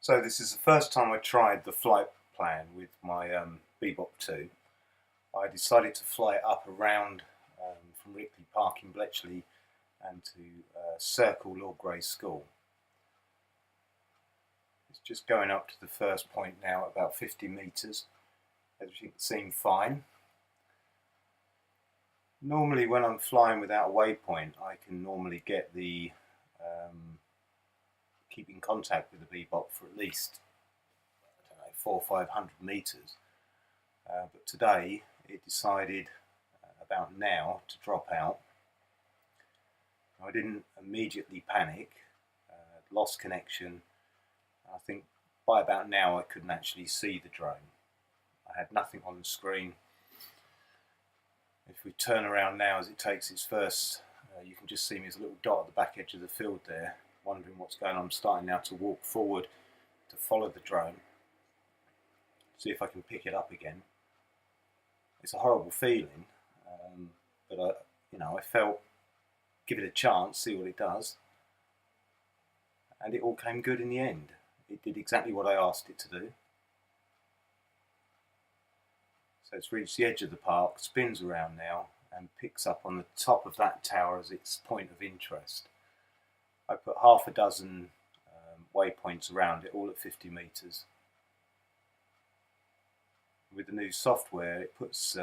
So this is the first time I tried the flight plan with my Bebop 2. I decided to fly it up around from Rickley Park in Bletchley and to circle Lord Grey's School. It's just going up to the first point now, about 50 metres. Everything seemed fine. Normally when I'm flying without a waypoint, I can normally get the keep in contact with the Bebop for at least, I don't know, 400 or 500 metres. But today it decided about now to drop out. I didn't immediately panic, lost connection. I think by about now I couldn't actually see the drone. I had nothing on the screen. If we turn around now as it takes its first, you can just see me as a little dot at the back edge of the field there, wondering what's going on. I'm starting now to walk forward to follow the drone, see if I can pick it up again. It's a horrible feeling, but I felt, give it a chance, see what it does, and it all came good in the end. It did exactly what I asked it to do. So it's reached the edge of the park, spins around now, and picks up on the top of that tower as its point of interest. I put half a dozen waypoints around it, all at 50 metres. With the new software, it puts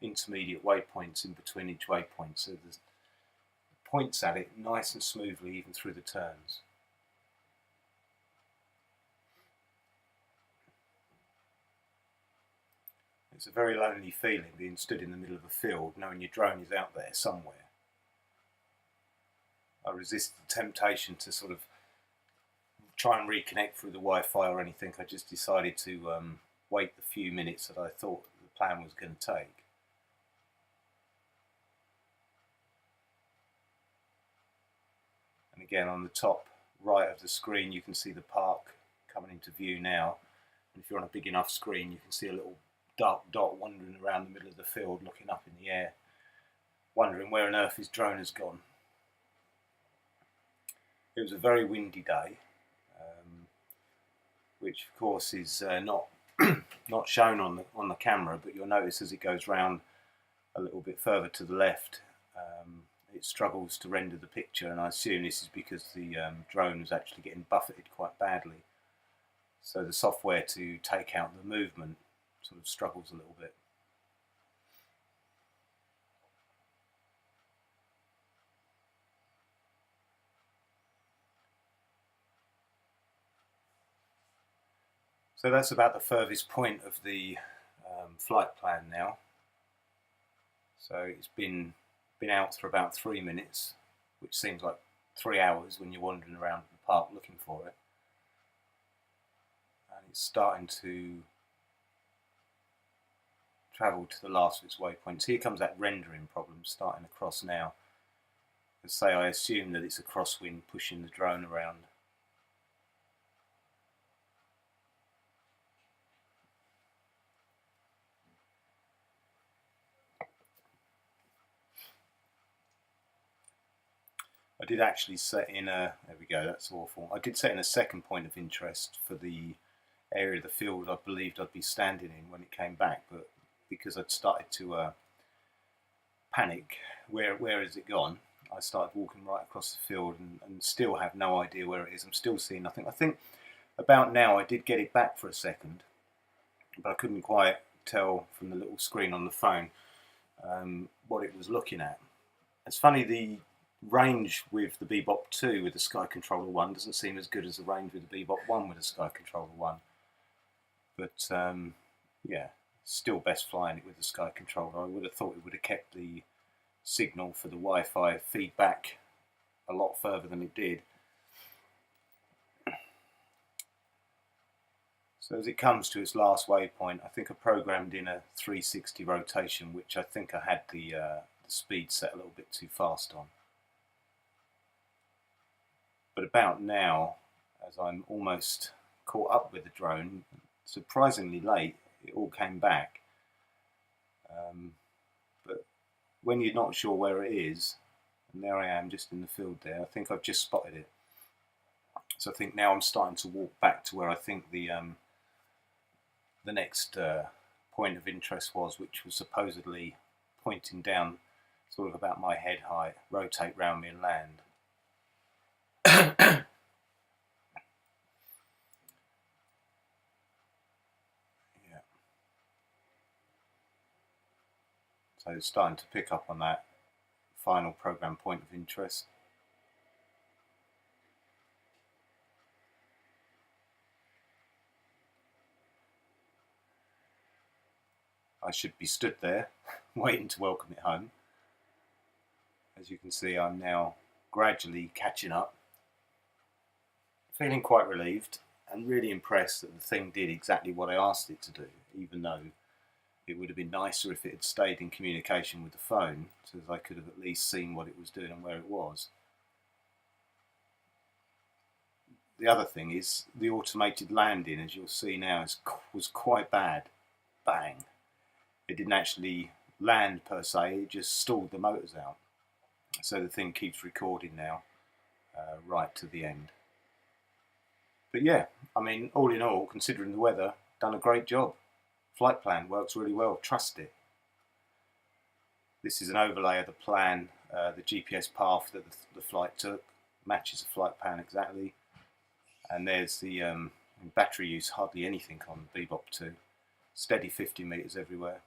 intermediate waypoints in between each waypoint, so the points at it nice and smoothly even through the turns. It's a very lonely feeling being stood in the middle of a field, knowing your drone is out there somewhere. I resist the temptation to sort of try and reconnect through the Wi-Fi or anything. I just decided to wait the few minutes that I thought the plan was going to take. And again, on the top right of the screen you can see the park coming into view now. And if you're on a big enough screen you can see a little dark dot wandering around the middle of the field, looking up in the air, wondering where on earth his drone has gone. It was a very windy day, which of course is not shown on the camera, but you'll notice as it goes round a little bit further to the left, it struggles to render the picture, and I assume this is because the drone is actually getting buffeted quite badly. So the software to take out the movement sort of struggles a little bit. So that's about the furthest point of the flight plan now. So it's been out for about 3 minutes, which seems like 3 hours when you're wandering around the park looking for it. And it's starting to travel to the last of its waypoints. Here comes that rendering problem starting across now. As say, I assume that it's a crosswind pushing the drone around. I did actually set in a, there we go, that's awful. I did set in a second point of interest for the area of the field I believed I'd be standing in when it came back, but because I'd started to panic, where has it gone? I started walking right across the field and still have no idea where it is. I'm still seeing nothing. I think about now I did get it back for a second, but I couldn't quite tell from the little screen on the phone what it was looking at. It's funny, the range with the Bebop 2 with the Sky Controller 1 doesn't seem as good as the range with the Bebop 1 with the Sky Controller 1. But yeah, still best flying it with the Sky Controller. I would have thought it would have kept the signal for the Wi-Fi feedback a lot further than it did. So as it comes to its last waypoint, I think I programmed in a 360 rotation, which I think I had the speed set a little bit too fast on. But about now, as I'm almost caught up with the drone, surprisingly late, it all came back. But when you're not sure where it is, and there I am just in the field there, I think I've just spotted it. So So I think now I'm starting to walk back to where I think the next point of interest was, which was supposedly pointing down sort of about my head height, rotate round me and land. Yeah. So it's starting to pick up on that final program point of interest. I should be stood there waiting to welcome it home. As you can see, I'm now gradually catching up, feeling quite relieved and really impressed that the thing did exactly what I asked it to do, even though it would have been nicer if it had stayed in communication with the phone so that I could have at least seen what it was doing and where it was. The other thing is the automated landing, as you'll see now, was quite bad. Bang. It didn't actually land per se, it just stalled the motors out. So the thing keeps recording now right to the end. But yeah, I mean, all in all, considering the weather, done a great job. Flight plan works really well, trust it. This is an overlay of the plan, the GPS path that the flight took, matches the flight plan exactly. And there's the battery use, hardly anything on Bebop 2. Steady 50 meters everywhere.